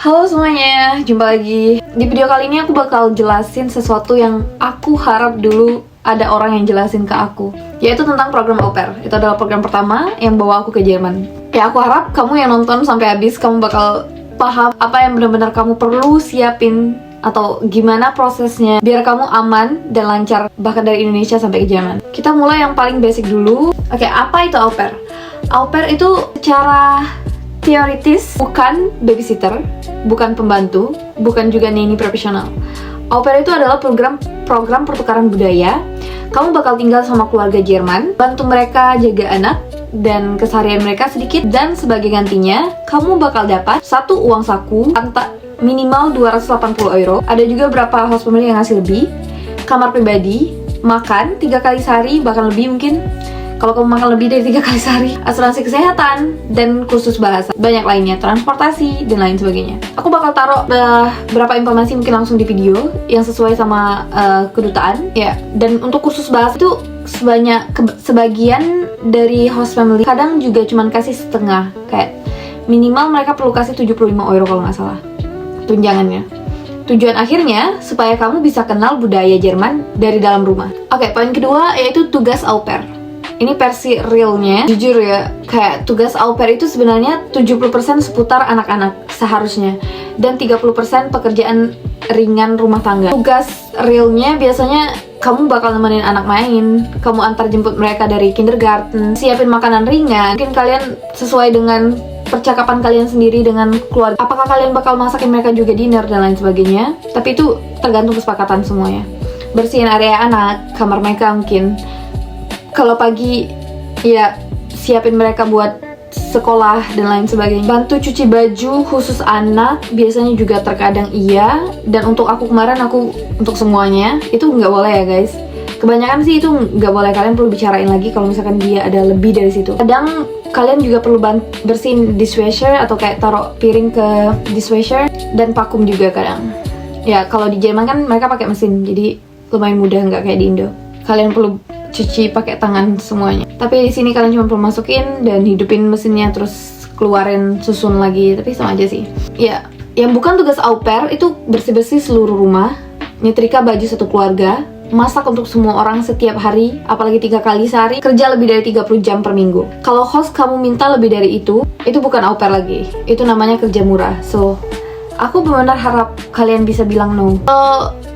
Halo semuanya, jumpa lagi. Di video kali ini aku bakal jelasin sesuatu yang aku harap dulu ada orang yang jelasin ke aku, yaitu tentang program au pair. Itu adalah program pertama yang bawa aku ke Jerman. Ya aku harap kamu yang nonton sampai habis, kamu bakal paham apa yang benar-benar kamu perlu siapin atau gimana prosesnya biar kamu aman dan lancar bahkan dari Indonesia sampai ke Jerman. Kita mulai yang paling basic dulu. Oke, apa itu au pair? Au pair itu secara teoritis bukan babysitter, bukan pembantu, bukan juga nanny profesional. Au pair itu adalah program pertukaran budaya. Kamu bakal tinggal sama keluarga Jerman, bantu mereka jaga anak dan keseharian mereka sedikit, dan sebagai gantinya kamu bakal dapat satu uang saku minimal 280 euro. Ada juga beberapa host family yang ngasih lebih, kamar pribadi, makan 3 kali sehari, bahkan lebih mungkin kalau kamu makan lebih dari 3 kali sehari, asuransi kesehatan, dan kursus bahasa, banyak lainnya, transportasi, dan lain sebagainya. Aku bakal taruh beberapa informasi mungkin langsung di video yang sesuai sama kedutaan ya. Dan untuk kursus bahasa itu sebagian dari host family kadang juga cuman kasih setengah, kayak minimal mereka perlu kasih 75 euro kalau nggak salah tunjangannya. Tujuan akhirnya supaya kamu bisa kenal budaya Jerman dari dalam rumah. Oke, poin kedua yaitu tugas au pair. Ini versi realnya, jujur ya, kayak tugas au pair itu sebenarnya 70% seputar anak-anak seharusnya, dan 30% pekerjaan ringan rumah tangga. Tugas realnya biasanya kamu bakal nemenin anak main, kamu antar jemput mereka dari kindergarten, siapin makanan ringan, mungkin kalian sesuai dengan percakapan kalian sendiri dengan keluarga, apakah kalian bakal masakin mereka juga dinner dan lain sebagainya, tapi itu tergantung kesepakatan semuanya. Bersihin area anak, kamar mereka mungkin. Kalau pagi, ya siapin mereka buat sekolah dan lain sebagainya. Bantu cuci baju khusus anak, biasanya juga terkadang iya. Dan untuk aku kemarin, untuk semuanya, itu nggak boleh ya guys. Kebanyakan sih itu nggak boleh, kalian perlu bicarain lagi kalau misalkan dia ada lebih dari situ. Kadang kalian juga perlu bersihin dishwasher atau kayak taruh piring ke dishwasher, dan vakum juga kadang. Ya kalau di Jerman kan mereka pakai mesin, jadi lumayan mudah, nggak kayak di Indo. Kalian perlu cuci pakai tangan semuanya. Tapi di sini kalian cuma perlu masukin dan hidupin mesinnya, terus keluarin susun lagi. Tapi sama aja sih. Ya, yang bukan tugas au pair itu bersih-bersih seluruh rumah, nyetrika baju satu keluarga, masak untuk semua orang setiap hari, apalagi 3 kali sehari, kerja lebih dari 30 jam per minggu. Kalau host kamu minta lebih dari itu bukan au pair lagi. Itu namanya kerja murah. So, aku benar-benar harap kalian bisa bilang no.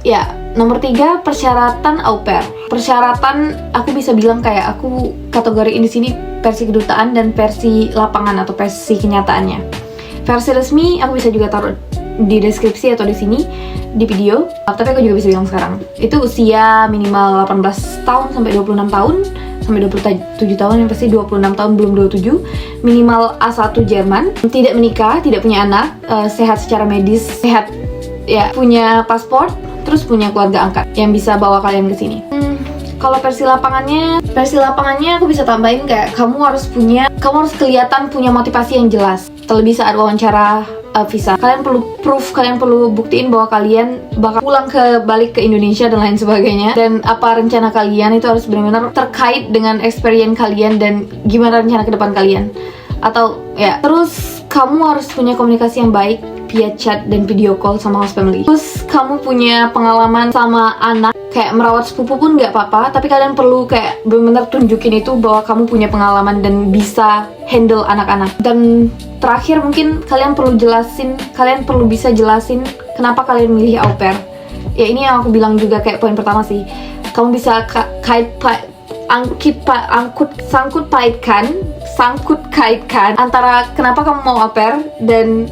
Ya, nomor 3, persyaratan au pair. Persyaratan aku bisa bilang kayak aku kategoriin di sini versi kedutaan dan versi lapangan atau versi kenyataannya. Versi resmi aku bisa juga taruh di deskripsi atau di sini di video. Tapi aku juga bisa bilang sekarang. Itu usia minimal 18 tahun sampai 26 tahun sampai 27 tahun, yang pasti 26 tahun belum 27. Minimal A1 Jerman, tidak menikah, tidak punya anak, sehat secara medis, sehat ya, punya paspor, terus punya keluarga angkat yang bisa bawa kalian ke sini. Kalau versi lapangannya aku bisa tambahin kayak kamu harus kelihatan punya motivasi yang jelas. Terlebih saat wawancara visa, kalian perlu proof, kalian perlu buktiin bahwa kalian bakal pulang balik ke Indonesia dan lain sebagainya. Dan apa rencana kalian itu harus benar-benar terkait dengan experience kalian dan gimana rencana ke depan kalian. Atau ya, terus kamu harus punya komunikasi yang baik via chat dan video call sama host family. Terus kamu punya pengalaman sama anak, kayak merawat sepupu pun nggak apa-apa, tapi kalian perlu kayak benar-benar tunjukin itu bahwa kamu punya pengalaman dan bisa handle anak-anak. Dan terakhir mungkin kalian perlu bisa jelasin kenapa kalian milih au pair. Ya ini yang aku bilang juga kayak poin pertama sih. Kamu bisa sangkut kaitkan antara kenapa kamu mau au pair dan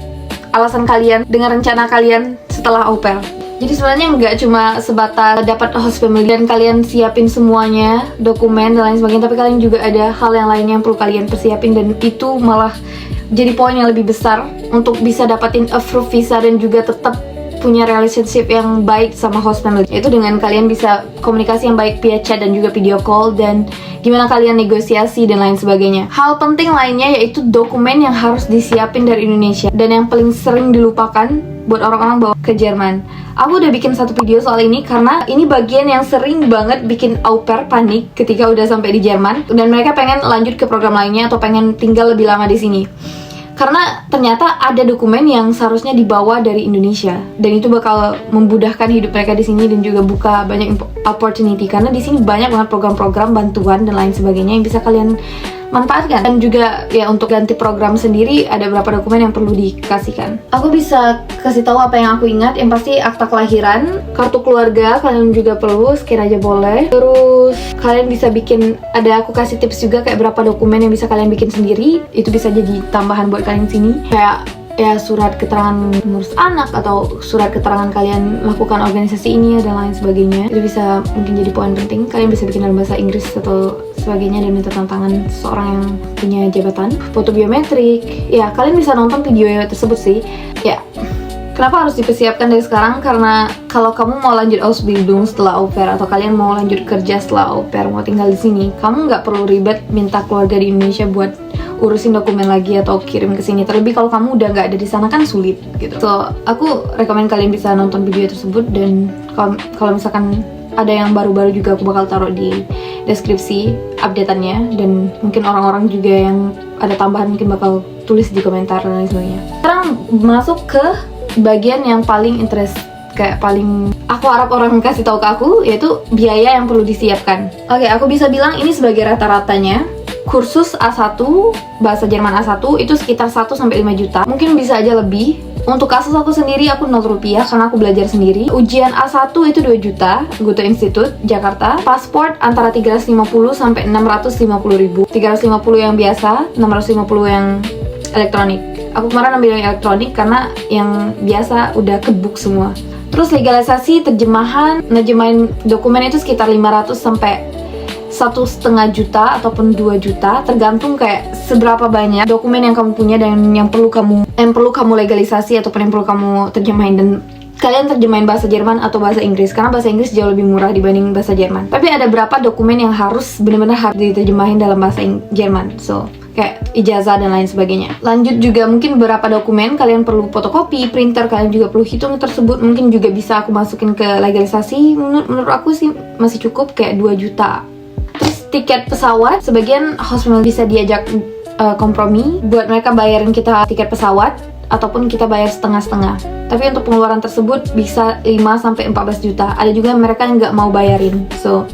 alasan kalian dengan rencana kalian setelah au pair. Jadi sebenarnya nggak cuma sebatas dapat host family dan kalian siapin semuanya, dokumen dan lain sebagainya, tapi kalian juga ada hal yang lain yang perlu kalian persiapin, dan itu malah jadi poin yang lebih besar untuk bisa dapatin approve visa dan juga tetap punya relationship yang baik sama host family. Itu dengan kalian bisa komunikasi yang baik via chat dan juga video call, dan gimana kalian negosiasi dan lain sebagainya. Hal penting lainnya yaitu dokumen yang harus disiapin dari Indonesia dan yang paling sering dilupakan buat orang-orang bawa ke Jerman. Aku udah bikin satu video soal ini karena ini bagian yang sering banget bikin au pair panik ketika udah sampai di Jerman dan mereka pengen lanjut ke program lainnya atau pengen tinggal lebih lama di sini. Karena ternyata ada dokumen yang seharusnya dibawa dari Indonesia, dan itu bakal memudahkan hidup mereka di sini dan juga buka banyak opportunity, karena di sini banyak banget program-program bantuan dan lain sebagainya yang bisa kalian manfaatkan. Dan juga ya untuk ganti program sendiri ada beberapa dokumen yang perlu dikasihkan. Aku bisa kasih tahu apa yang aku ingat. Yang pasti akta kelahiran, kartu keluarga kalian juga perlu sekiranya boleh. Terus kalian bisa bikin, aku kasih tips juga kayak berapa dokumen yang bisa kalian bikin sendiri. Itu bisa jadi tambahan buat kalian sini. Kayak ya surat keterangan ngurus anak atau surat keterangan kalian melakukan organisasi ini dan lain sebagainya. Itu bisa mungkin jadi poin penting. Kalian bisa bikin dalam bahasa Inggris atau sebagainya dan minta tantangan seorang yang punya jabatan. Foto biometrik, ya kalian bisa nonton video tersebut sih. Ya, kenapa harus dipersiapkan dari sekarang? Karena kalau kamu mau lanjut Ausbildung setelah au pair, atau kalian mau lanjut kerja setelah au pair, mau tinggal di sini, kamu nggak perlu ribet minta keluarga di Indonesia buat urusin dokumen lagi atau kirim ke sini. Terlebih kalau kamu udah nggak ada di sana kan sulit gitu. So, aku rekomen kalian bisa nonton video tersebut, dan kalau misalkan ada yang baru-baru juga aku bakal taruh di deskripsi updateannya, dan mungkin orang-orang juga yang ada tambahan mungkin bakal tulis di komentar dan lain sebagainya. Sekarang masuk ke bagian yang paling interest, kayak paling aku harap orang kasih tahu ke aku, yaitu biaya yang perlu disiapkan. Oke, aku bisa bilang ini sebagai rata-ratanya. Kursus A1, bahasa Jerman A1 itu sekitar 1-5 juta. Mungkin bisa aja lebih. Untuk kasus aku sendiri aku 0 rupiah karena aku belajar sendiri. Ujian A1 itu 2 juta, Goethe Institute, Jakarta. Pasport antara 350 sampai 650 ribu. 350 yang biasa, 650 yang elektronik. Aku kemarin ambil yang elektronik karena yang biasa udah kebook semua. Terus legalisasi, terjemahan, ngejemahin dokumen itu sekitar 500 sampai 1,5 juta ataupun 2 juta, tergantung kayak seberapa banyak dokumen yang kamu punya dan yang perlu kamu legalisasi ataupun yang perlu kamu terjemahin. Dan kalian terjemahin bahasa Jerman atau bahasa Inggris, karena bahasa Inggris jauh lebih murah dibanding bahasa Jerman. Tapi ada berapa dokumen yang harus benar-benar harus diterjemahin dalam bahasa Jerman, so kayak ijazah dan lain sebagainya. Lanjut juga mungkin beberapa dokumen kalian perlu fotokopi, printer, kalian juga perlu hitung tersebut. Mungkin juga bisa aku masukin ke legalisasi. Menurut aku sih masih cukup kayak 2 juta. Tiket pesawat, sebagian host family bisa diajak kompromi buat mereka bayarin kita tiket pesawat ataupun kita bayar setengah-setengah. Tapi untuk pengeluaran tersebut bisa 5-14 juta. Ada juga mereka yang nggak mau bayarin, so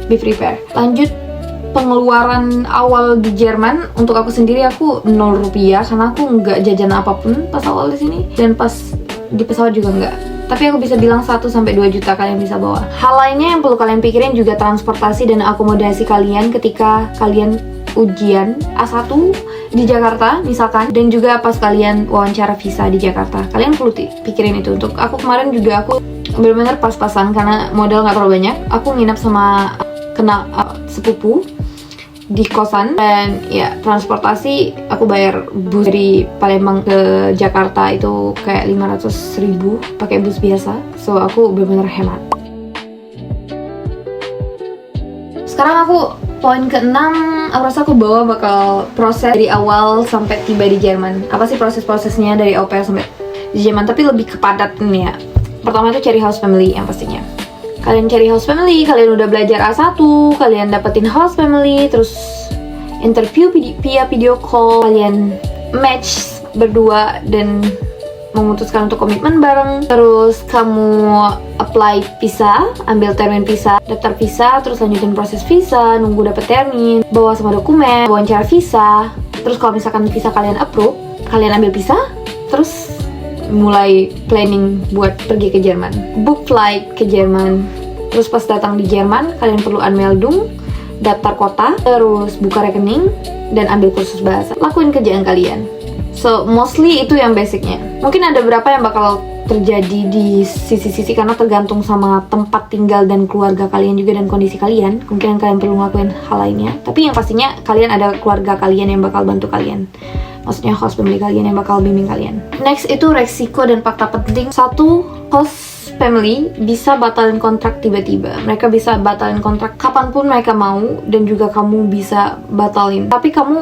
be prepare. Lanjut, pengeluaran awal di Jerman untuk aku sendiri aku 0 rupiah karena aku nggak jajan apapun pas awal di sini, dan pas di pesawat juga nggak. Tapi aku bisa bilang 1-2 juta kalian bisa bawa. Hal lainnya yang perlu kalian pikirin juga transportasi dan akomodasi kalian ketika kalian ujian A1 di Jakarta misalkan, dan juga pas kalian wawancara visa di Jakarta. Kalian perlu pikirin itu. Untuk aku kemarin juga aku benar-benar pas-pasan karena modal nggak terlalu banyak. Aku nginap sama sepupu di kosan, dan ya transportasi aku bayar bus dari Palembang ke Jakarta itu kayak 500.000 pakai bus biasa, so aku benar-benar hemat. Sekarang aku poin ke-6, aku rasa aku bawa bakal proses dari awal sampai tiba di Jerman. Apa sih proses-prosesnya dari au pair sampai di Jerman, tapi lebih kepadat nih ya. Pertama itu cari host family yang pastinya. Kalian cari host family, kalian udah belajar A1, kalian dapetin host family, terus interview via video call, kalian match berdua dan memutuskan untuk komitmen bareng. Terus kamu apply visa, ambil termin visa, daftar visa, terus lanjutin proses visa, nunggu dapet termin, bawa semua dokumen, wawancara visa. Terus kalau misalkan visa kalian approve, kalian ambil visa, terus mulai planning buat pergi ke Jerman, book flight ke Jerman. Terus pas datang di Jerman, kalian perlu Anmeldung, daftar kota, terus buka rekening, dan ambil kursus bahasa. Lakuin kerjaan kalian. So, mostly itu yang basicnya. Mungkin ada beberapa yang bakal terjadi di sisi-sisi karena tergantung sama tempat tinggal dan keluarga kalian juga dan kondisi kalian. Mungkin kalian perlu ngelakuin hal lainnya. Tapi yang pastinya kalian ada keluarga kalian yang bakal bantu kalian. Maksudnya host family kalian yang bakal bimbing kalian. Next itu resiko dan fakta penting. 1, host family bisa batalin kontrak tiba-tiba. Mereka bisa batalin kontrak kapanpun mereka mau, dan juga kamu bisa batalin. Tapi kamu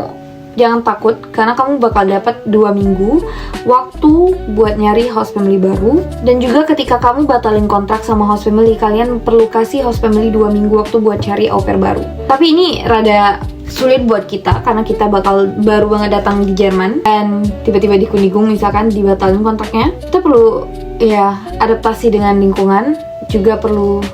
jangan takut karena kamu bakal dapat 2 minggu waktu buat nyari host family baru. Dan juga ketika kamu batalin kontrak sama host family, kalian perlu kasih host family 2 minggu waktu buat cari au pair baru. Tapi ini rada sulit buat kita karena kita bakal baru banget datang di Jerman dan tiba-tiba di Kunigung misalkan dibatalin kontraknya. Kita perlu ya adaptasi dengan lingkungan, juga perlu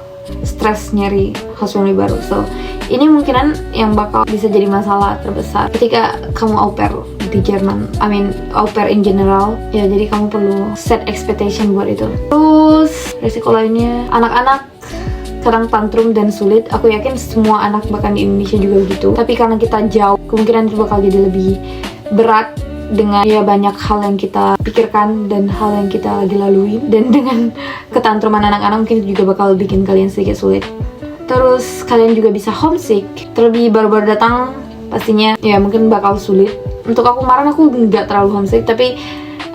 stres nyari host family baru. So ini mungkinan yang bakal bisa jadi masalah terbesar ketika kamu au pair di Jerman. I mean au pair in general ya, jadi kamu perlu set expectation buat itu. Terus resiko lainnya, anak-anak kadang tantrum dan sulit. Aku yakin semua anak bahkan di Indonesia juga begitu. Tapi karena kita jauh, kemungkinan itu bakal jadi lebih berat dengan ya banyak hal yang kita pikirkan dan hal yang kita lagi lalui. Dan dengan ketantruman anak-anak mungkin itu juga bakal bikin kalian sedikit sulit. Terus kalian juga bisa homesick. Terlebih baru-baru datang pastinya ya mungkin bakal sulit. Untuk aku kemarin aku nggak terlalu homesick, tapi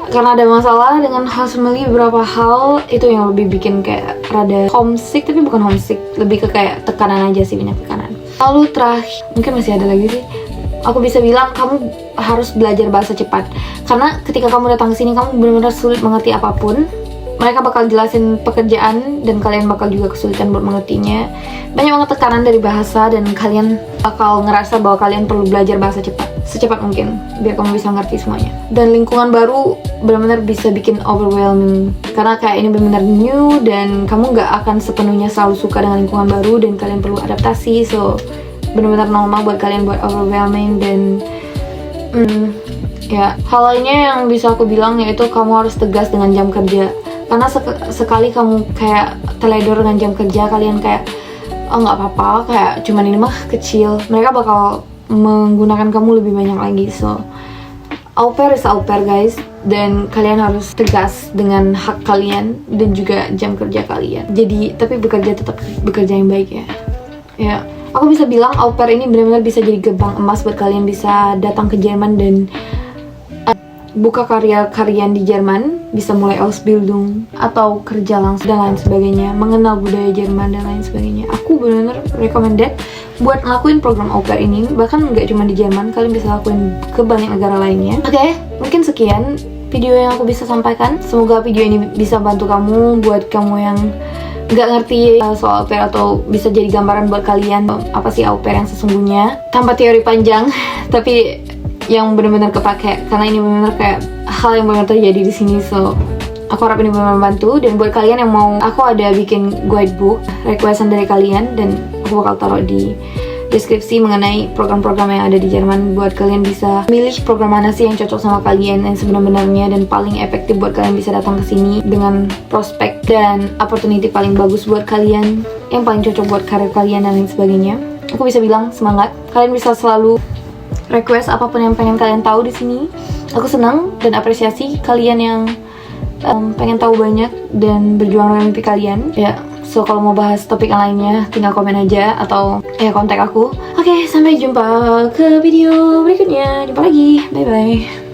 karena ada masalah dengan host family beberapa hal itu yang lebih bikin kayak rada homesick, tapi bukan homesick, lebih ke kayak tekanan aja sih, banyak tekanan. Lalu terakhir, mungkin masih ada lagi sih, aku bisa bilang kamu harus belajar bahasa cepat, karena ketika kamu datang ke sini kamu benar-benar sulit mengerti apapun. Mereka bakal jelasin pekerjaan dan kalian bakal juga kesulitan buat mengertinya. Banyak banget tekanan dari bahasa dan kalian bakal ngerasa bahwa kalian perlu belajar bahasa cepat, secepat mungkin biar kamu bisa ngerti semuanya. Dan lingkungan baru benar-benar bisa bikin overwhelming karena kayak ini benar-benar new dan kamu nggak akan sepenuhnya selalu suka dengan lingkungan baru dan kalian perlu adaptasi. So benar-benar normal buat kalian buat overwhelming. Dan ya hal lainnya yang bisa aku bilang yaitu kamu harus tegas dengan jam kerja. Karena sekali kamu kayak teledor dengan jam kerja, kalian kayak oh nggak apa-apa, kayak cuman ini mah kecil, mereka bakal menggunakan kamu lebih banyak lagi. So au pair is au pair guys, dan kalian harus tegas dengan hak kalian dan juga jam kerja kalian. Jadi tapi bekerja tetap bekerja yang baik ya. Ya aku bisa bilang au pair ini benar-benar bisa jadi gerbang emas buat kalian bisa datang ke Jerman dan buka karya di Jerman, bisa mulai Ausbildung atau kerja langsung dan lain sebagainya, mengenal budaya Jerman dan lain sebagainya. Aku benar-benar recommended buat ngelakuin program au pair ini, bahkan nggak cuma di Jerman, kalian bisa lakuin ke banyak negara lainnya. Oke, mungkin sekian video yang aku bisa sampaikan. Semoga video ini bisa bantu kamu, buat kamu yang nggak ngerti soal au pair, atau bisa jadi gambaran buat kalian apa sih au pair yang sesungguhnya, tanpa teori panjang tapi yang benar-benar kepake, karena ini benar-benar kayak hal yang benar terjadi di sini. So aku harap ini benar-benar membantu. Dan buat kalian yang mau, aku ada bikin guidebook requestan dari kalian dan aku bakal taruh di deskripsi mengenai program-program yang ada di Jerman, buat kalian bisa milih program mana sih yang cocok sama kalian yang sebenarnya dan paling efektif buat kalian bisa datang ke sini dengan prospek dan opportunity paling bagus buat kalian, yang paling cocok buat karir kalian dan lain sebagainya. Aku bisa bilang semangat, kalian bisa selalu request apapun yang pengen kalian tahu di sini. Aku senang dan apresiasi kalian yang pengen tahu banyak dan berjuang dengan mimpi kalian. Ya, so kalau mau bahas topik yang lainnya tinggal komen aja atau ya kontak aku. Oke, sampai jumpa ke video berikutnya. Jumpa lagi. Bye bye.